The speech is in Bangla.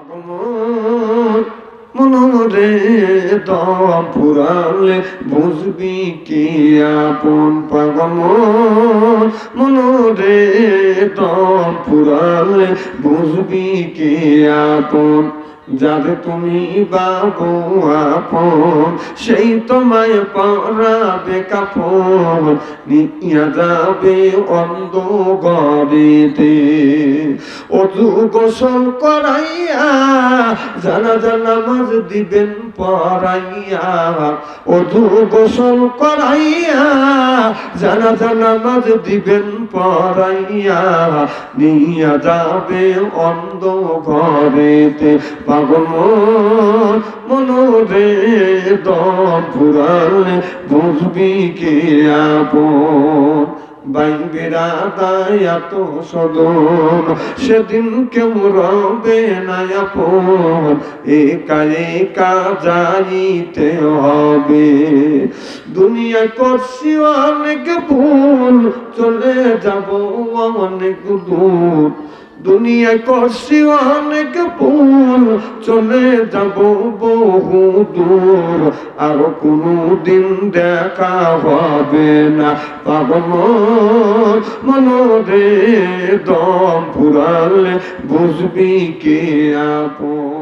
পাগমন মনরে দম ফুরালে বুঝবি কি আপন পাগমন মনরে দম ফুরালে বুঝবি কি আপন যারে তুমি বাবু আপন সেই তোমায় পরাবে কাপড় নিয়া যাবে অন্ধ গড়িতে অজু গোসল করাইয়া জানাজা নামাজ দিবেন পড়াইয়া অজু গোসল করাইয়া জানাজা নামাজ দিবেন পড়াইয়া নিয়া যাবে অন্ধ ঘরেতে পাগমন মনরে দম ফুরালে বুঝবি কে আপন ভাই বেড়াদায় এত সদন সেদিন কেউ রবে না আপন একা একা যাইতে হবে দুনিয়ায় করছি অনেক ভুল চলে যাব অনেক দূর দুনিয়ায় করছি অনেক ভুল চলে যাব বহু দূর আর কোনো দিন দেখা হবে না পাগমন মনরে দম ফুরালে বুঝবি কে আপন।